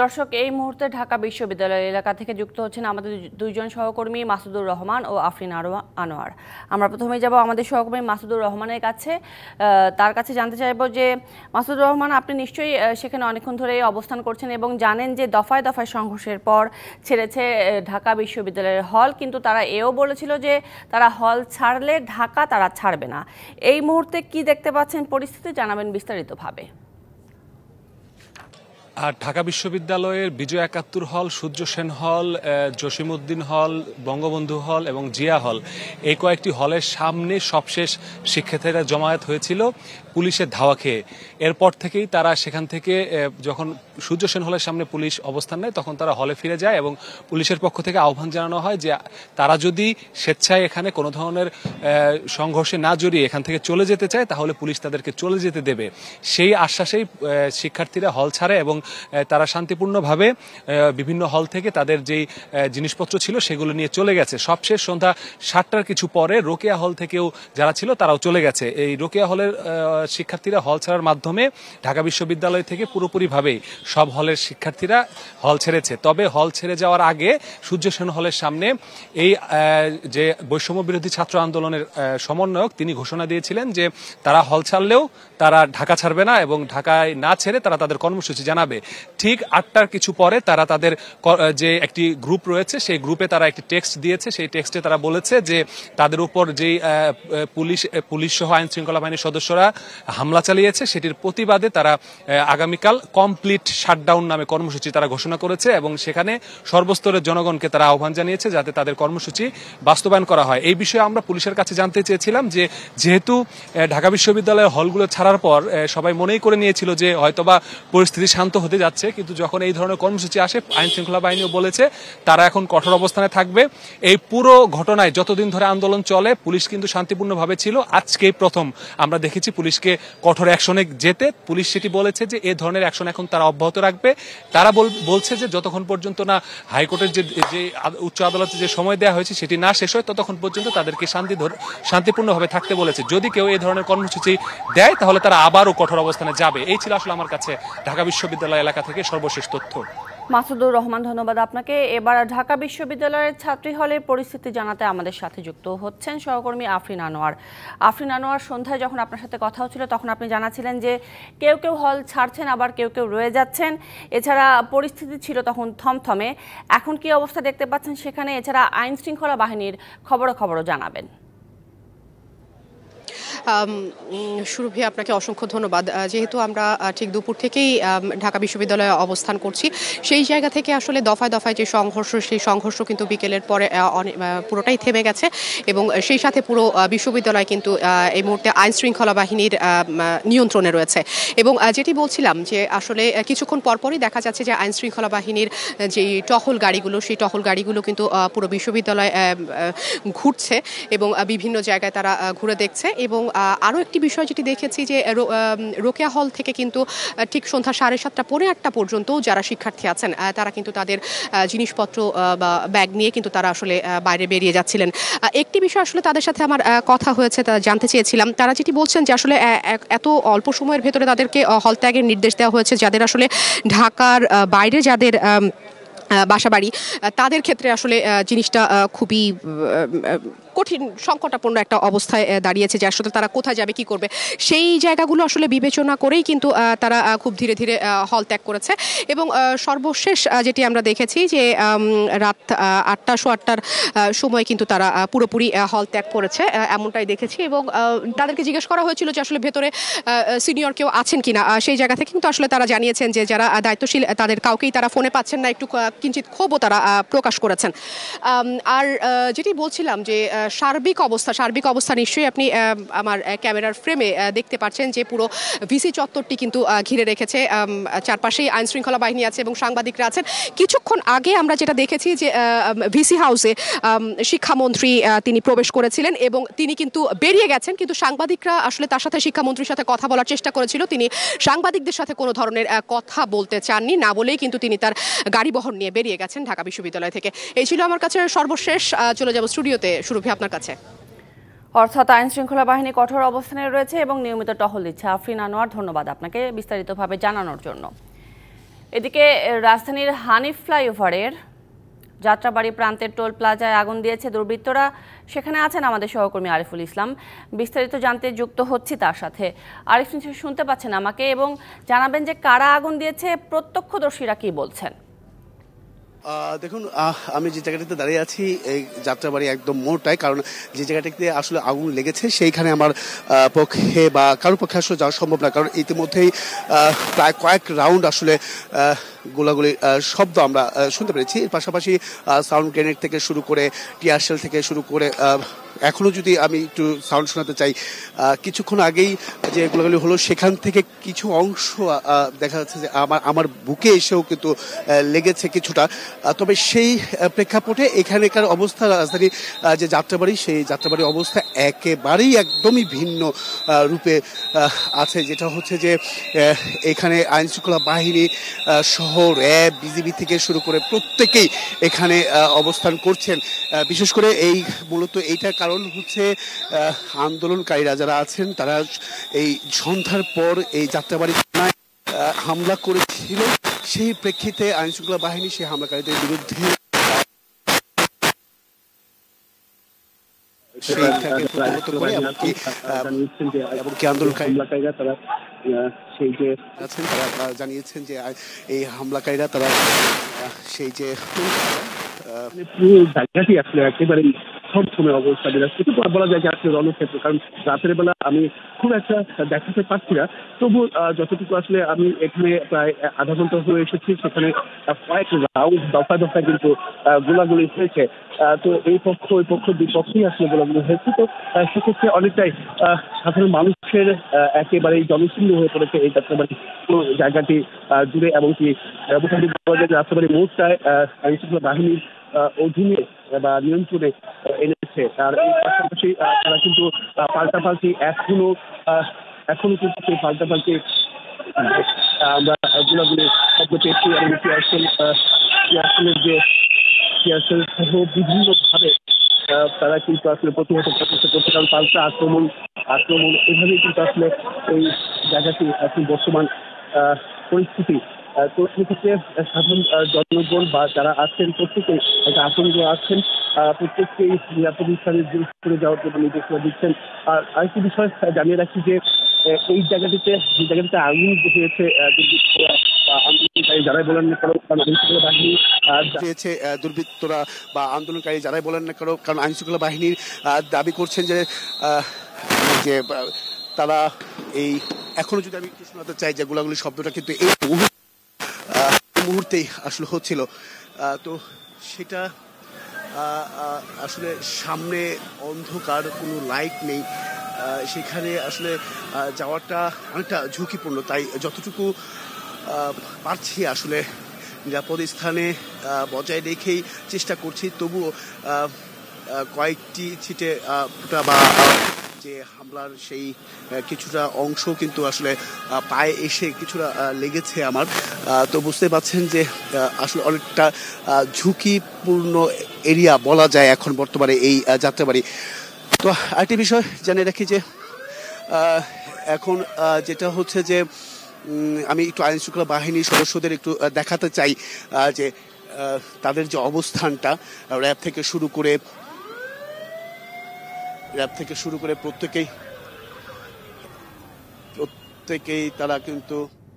দর্শক, এই মুহূর্তে ঢাকা বিশ্ববিদ্যালয় এলাকা থেকে যুক্ত হচ্ছেন আমাদের দুইজন সহকর্মী মাসুদুর রহমান ও আফরিন আনোয়ার। আমরা প্রথমেই যাব আমাদের সহকর্মী মাসুদুর রহমানের কাছে। তার কাছে জানতে চাইব যে মাসুদুর রহমান, আপনি নিশ্চয়ই সেখানে অনেকক্ষণ ধরে অবস্থান করছেন এবং জানেন যে দফায় দফায় সংঘর্ষের পর ছেড়েছে ঢাকা বিশ্ববিদ্যালয়ের হল, কিন্তু তারা এও বলেছিল যে তারা হল ছাড়লে ঢাকা তারা ছাড়বে না। এই মুহূর্তে কি দেখতে পাচ্ছেন পরিস্থিতি, জানাবেন বিস্তারিতভাবে। আর ঢাকা বিশ্ববিদ্যালয়ের বিজয় ৭১ হল, সূর্য সেন হল, জসিমউদ্দিন হল, বঙ্গবন্ধু হল এবং জিয়া হল, এই কয়েকটি হলের সামনে সবশেষ শিক্ষার্থীরা জমায়েত হয়েছিল পুলিশের ধাওয়া খেয়ে। এরপর থেকেই তারা সেখান থেকে যখন সূর্য সেন হলের সামনে পুলিশ অবস্থান নেয় তখন তারা হলে ফিরে যায় এবং পুলিশের পক্ষ থেকে আহ্বান জানানো হয় যে তারা যদি স্বেচ্ছায় এখানে কোনো ধরনের সংঘর্ষে না জড়িয়ে এখান থেকে চলে যেতে চায় তাহলে পুলিশ তাদেরকে চলে যেতে দেবে। সেই আশ্বাসেই শিক্ষার্থীরা হল ছাড়ে এবং তারা শান্তিপূর্ণভাবে বিভিন্ন হল থেকে তাদের যেই জিনিসপত্র ছিল সেগুলো নিয়ে চলে গেছে। সবশেষ সন্ধ্যা ৭টার কিছু পরে রোকেয়া হল থেকেও যারা ছিল তারাও চলে গেছে। এই রোকেয়া হলের শিক্ষার্থীরা হল ছাড়ার মাধ্যমে ঢাকা বিশ্ববিদ্যালয় থেকে পুরোপুরিভাবেই সব হলের শিক্ষার্থীরা হল ছেড়েছে। তবে হল ছেড়ে যাওয়ার আগে সূর্য সেন হলের সামনে এই যে বৈষম্য বিরোধী ছাত্র আন্দোলনের সমন্বয়ক তিনি ঘোষণা দিয়েছিলেন যে তারা হল ছাড়লেও তারা ঢাকা ছাড়বে না এবং ঢাকায় না ছেড়ে তারা তাদের কর্মসূচি জানাবে। ঠিক ৮টার কিছু পরে তারা তাদের যে একটি গ্রুপ রয়েছে সেই গ্রুপে তারা একটি টেক্সট দিয়েছে। সেই টেক্সটে তারা বলেছে যে তাদের উপর যেই পুলিশ সহ আইন শৃঙ্খলা বাহিনীর সদস্যরা হামলা চালিয়েছে সেটির প্রতিবাদে তারা আগামীকাল কমপ্লিট শাটডাউন নামে কর্মসূচি তারা ঘোষণা করেছে এবং সেখানে সর্বস্তরের জনগণকে তারা আহ্বান জানিয়েছে যাতে তাদের কর্মসূচি বাস্তবায়ন করা হয়। এই বিষয়ে আমরা পুলিশের কাছে জানতে চেয়েছিলাম যে যেহেতু ঢাকা বিশ্ববিদ্যালয়ের হলগুলো ছাড়ার পর সবাই মনেই করে নিয়েছিল যে হয়তোবা পরিস্থিতি শান্ত হতে যাচ্ছে, কিন্তু যখন এই ধরনের কর্মসূচি আসে আইন শৃঙ্খলা বাহিনীও বলেছে তারা এখন কঠোর অবস্থানে থাকবে। এই পুরো ঘটনায় যতদিন ধরে আন্দোলন চলে পুলিশ কিন্তু শান্তিপূর্ণভাবে ছিল। আজকেই প্রথম আমরা দেখেছি পুলিশকে কঠোর অ্যাকশনে যেতে। পুলিশ সেটি বলেছে যে এই ধরনের অ্যাকশন এখন তারা অব্যাহত রাখবে। তারা বলছে যে যতক্ষণ পর্যন্ত না হাইকোর্টের যে উচ্চ আদালতে যে সময় দেওয়া হয়েছে সেটি না শেষ হয় ততক্ষণ পর্যন্ত তাদেরকে শান্তিপূর্ণভাবে থাকতে বলেছে। যদি কেউ এই ধরনের কর্মসূচি দেয় তাহলে তারা আবারও কঠোর অবস্থানে যাবে। এই ছিল আসলে আমার কাছে ঢাকা বিশ্ববিদ্যালয় এলাকা থেকে সর্বশেষ তথ্য। মাসুদুর রহমান, ধন্যবাদ আপনাকে। এবার ঢাকা বিশ্ববিদ্যালয়ের ছাত্রী হলের পরিস্থিতি জানাতে আমাদের সাথে যুক্ত হচ্ছেন সহকর্মী আফরিন আনোয়ার। আফরিন আনোয়ার, সন্ধ্যায় যখন আপনার সাথে কথা হচ্ছিল তখন আপনি জানাছিলেন যে কেউ কেউ হল ছাড়ছেন আবার কেউ কেউ রয়ে যাচ্ছেন। এছাড়া পরিস্থিতি ছিল তখন থমথমে। এখন কি অবস্থা দেখতে পাচ্ছেন সেখানে? এছাড়া আইন শৃঙ্খলা বাহিনীর খবরও জানাবেন। সুরভি, আপনাকে অসংখ্য ধন্যবাদ। যেহেতু আমরা ঠিক দুপুর থেকেই ঢাকা বিশ্ববিদ্যালয়ে অবস্থান করছি, সেই জায়গা থেকে আসলে দফায় দফায় যে সংঘর্ষ সেই সংঘর্ষ কিন্তু বিকেলের পরে পুরোটাই থেমে গেছে এবং সেই সাথে পুরো বিশ্ববিদ্যালয় কিন্তু এই মুহূর্তে আইন শৃঙ্খলা বাহিনীর নিয়ন্ত্রণে রয়েছে। এবং যেটি বলছিলাম যে আসলে কিছুক্ষণ পরপরই দেখা যাচ্ছে যে আইন শৃঙ্খলা বাহিনীর যে টহল গাড়িগুলো সেই টহল গাড়িগুলো কিন্তু পুরো বিশ্ববিদ্যালয় ঘুরছে এবং বিভিন্ন জায়গায় তারা ঘুরে দেখছে। এবং আরও একটি বিষয় যেটি দেখেছি যে রোকেয়া হল থেকে কিন্তু ঠিক সন্ধ্যা 7:30 পৌনে 8টা পর্যন্ত যারা শিক্ষার্থী আছেন তারা কিন্তু তাদের জিনিসপত্র বা ব্যাগ নিয়ে কিন্তু তারা আসলে বাইরে বেরিয়ে যাচ্ছিলেন। একটি বিষয় আসলে তাদের সাথে আমার কথা হয়েছে, তা জানতে চেয়েছিলাম। তারা যেটি বলছেন যে আসলে এত অল্প সময়ের ভেতরে তাদেরকে হল ত্যাগের নির্দেশ দেওয়া হয়েছে যাদের আসলে ঢাকার বাইরে যাদের বাসাবাড়ি তাদের ক্ষেত্রে আসলে জিনিসটা খুবই কঠিন সংকটাপন্ন একটা অবস্থায় দাঁড়িয়েছে যে আসলে তারা কোথায় যাবে কি করবে সেই জায়গাগুলো আসলে বিবেচনা করেই কিন্তু তারা খুব ধীরে ধীরে হল ত্যাগ করেছে। এবং সর্বশেষ যেটি আমরা দেখেছি যে রাত 8টার সময় কিন্তু তারা পুরোপুরি হল ত্যাগ করেছে এমনটাই দেখেছি। এবং তাদেরকে জিজ্ঞেস করা হয়েছিল যে আসলে ভেতরে সিনিয়র কেউ আছেন কিনা, সেই জায়গা থেকে কিন্তু আসলে তারা জানিয়েছেন যে যারা দায়িত্বশীল তাদের কাউকেই তারা ফোনে পাচ্ছেন না, একটু কিঞ্চিত ক্ষোভও তারা প্রকাশ করেছেন। আর যেটি বলছিলাম যে সার্বিক অবস্থা নিশ্চয়ই আপনি আমার ক্যামেরার ফ্রেমে দেখতে পাচ্ছেন যে পুরো ভিসি চত্বরটি কিন্তু ঘিরে রেখেছে। চারপাশেই আইন শৃঙ্খলা বাহিনী আছে এবং সাংবাদিকরা আছেন। কিছুক্ষণ আগে আমরা যেটা দেখেছি যে ভিসি হাউসে শিক্ষামন্ত্রী তিনি প্রবেশ করেছিলেন এবং তিনি কিন্তু বেরিয়ে গেছেন, কিন্তু সাংবাদিকরা আসলে তার সাথে শিক্ষামন্ত্রীর সাথে কথা বলার চেষ্টা করেছিল। তিনি সাংবাদিকদের সাথে কোনো ধরনের কথা বলতে চাননি, না বলেই কিন্তু তিনি তার গাড়ি বহর নিয়ে বেরিয়ে গেছেন ঢাকা বিশ্ববিদ্যালয় থেকে। এই ছিল আমার কাছে সর্বশেষ। চলে যাব স্টুডিওতে সুরভি আপনার কাছে। অর্থাৎ আইন শৃঙ্খলা বাহিনী কঠোর অবস্থানে রয়েছে এবং নিয়মিত টহল দিচ্ছে। আফরিন আনোয়ার, ধন্যবাদ আপনাকে বিস্তারিতভাবে জানানোর জন্য। এদিকে রাজধানীর হানিফ ফ্লাইওভারের যাত্রাবাড়ি প্রান্তের টোল প্লাজায় আগুন দিয়েছে দুর্বৃত্তরা। সেখানে আছেন আমাদের সহকর্মী আরিফুল ইসলাম, বিস্তারিত জানতে যুক্ত হচ্ছি তার সাথে। আরিফ, শুনতে পাচ্ছেন আমাকে এবং জানাবেন যে কারা আগুন দিয়েছে, প্রত্যক্ষদর্শীরা কি বলছেন? দেখুন, আমি যে জায়গাটিতে দাঁড়িয়ে আছি এই যাত্রাবাড়ি একদম মোড়টায়, কারণ যে জায়গাটিতে আসলে আগুন লেগেছে সেইখানে আমার পক্ষে বা কারোর পক্ষে আসলে যাওয়া সম্ভব না, কারণ ইতিমধ্যেই প্রায় কয়েক রাউন্ড আসলে গোলাগুলির শব্দ আমরা শুনতে পেরেছি। এর পাশাপাশি সাউন্ড গ্রেনেড থেকে শুরু করে টিয়ার শেল থেকে শুরু করে এখনো যদি আমি একটু সাউন্ড শোনাতে চাই, কিছুক্ষণ আগেই যে গোলাগুলি হলো সেখান থেকে কিছু অংশ দেখা যাচ্ছে যে আমার বুকে এসেও কিন্তু লেগেছে কিছুটা। তবে সেই প্রেক্ষাপটে এখানকার অবস্থা, রাজধানী যে যাত্রাবাড়ি, সেই যাত্রাবাড়ির অবস্থা একেবারেই একদমই ভিন্ন রূপে আছে। যেটা হচ্ছে যে এখানে আইনশৃঙ্খলা বাহিনী সহ র্যাব, বিজিবি থেকে শুরু করে প্রত্যেকেই এখানে অবস্থান করছেন। বিশেষ করে এই মূলত এইটার কারণ হচ্ছে আন্দোলনকারীরা যারা আছেন তারা এই সন্ধ্যার পর এই যাত্রাবাড়ি থানায় হামলা করেছিল। সেই প্রেক্ষিতে আইনশৃঙ্খলা বাহিনী সেই হামলাকারীদের বিরুদ্ধে আন্দোলনকারীরা তারা সেই যে আছেন তারা জানিয়েছেন যে এই হামলাকারীরা তারা সেই যে পুরো জায়গাটি আসলে একেবারে থমথমে অবস্থা বিরাজ করছে। বলা যায় যে আসলে রণক্ষেত্র, কারণ রাতের বেলা আমি খুব একটা দেখাতে পারছি না, তবু যতটুকু আসলে আমি এখানে প্রায় আধা ঘন্টা হয়ে এসেছি, সেখানে কয়েক রাউন্ড দফা দফায় কিন্তু গোলাগুলি হয়েছে। তো এই পক্ষ ওই পক্ষ দুই পক্ষেই আসলে গোলাগুলি হয়েছে। তো সেক্ষেত্রে অনেকটাই সাধারণ মানুষের একেবারেই জনশূন্য হয়ে পড়েছে এই যাত্রাবাড়ি জায়গাটি জুড়ে, এমনকি যাত্রাবাড়ি মোড়টায় আইনশৃঙ্খলা বাহিনীর অধীনে বা নিয়ন্ত্রণে এনেছে। আর এই পাশাপাশি তারা কিন্তু পাল্টাপাল্টি এখনো কিন্তু সেই পাল্টাপাল্টি আমরা গোলাগুলি শব্দ পেয়েছি, এবং টিয়ারশেলের যে টিয়ারশেল সহ বিভিন্ন ভাবে তারা কিন্তু আসলে প্রতিহত করতে, কারণ পাল্টা আক্রমণ এভাবেই কিন্তু আসলে এই জায়গাটি এখন বর্তমান পরিস্থিতি। তো সেক্ষেত্রে সাধারণ জনগণ বা যারা আছেন প্রত্যেকেই একটা আতঙ্ক আছেন, প্রত্যেককেই নিরাপদ স্থানে করে যাওয়ার জন্য নির্দেশনা দিচ্ছেন। আর আরেকটি বিষয় জানিয়ে রাখি যে এই জায়গাটিতে যে জায়গাটিতে আগুন হয়েছে, আন্দোলনকারী যারাই বলেন না কেন, কারণ আইনশৃঙ্খলা বাহিনী হয়েছে, দুর্বৃত্তরা বা আন্দোলনকারী যারাই বলেন না কেন, কারণ আইনশৃঙ্খলা বাহিনীর দাবি করছেন যে তারা এই এখনো যদি আমি একটু শোনাতে চাই যে গোলাগুলি শব্দটা কিন্তু এই মুহূর্তেই আসলে হচ্ছিল। তো সেটা আসলে সামনে অন্ধকার, কোনো লাইট নেই, সেখানে আসলে যাওয়াটা অনেকটা ঝুঁকিপূর্ণ। তাই যতটুকু পারছি আসলে নিরাপদ স্থানে বজায় রেখেই চেষ্টা করছি। তবুও কয়েকটি ছিটে ফোঁটা বা যে হামলার সেই কিছুটা অংশ কিন্তু আসলে পায়ে এসে কিছুটা লেগেছে আমার। তো বুঝতে পারছেন যে আসলে অনেকটা ঝুঁকিপূর্ণ এরিয়া বলা যায় এখন বর্তমানে এই যাত্রাবাড়ি। তো আরেকটি বিষয় জানিয়ে রাখি যে এখন যেটা হচ্ছে যে আমি একটু আইনশৃঙ্খলা বাহিনীর সদস্যদের একটু দেখাতে চাই যে তাদের যে অবস্থানটা, র্যাব থেকে শুরু করে প্রত্যেকেই তারা কিন্তু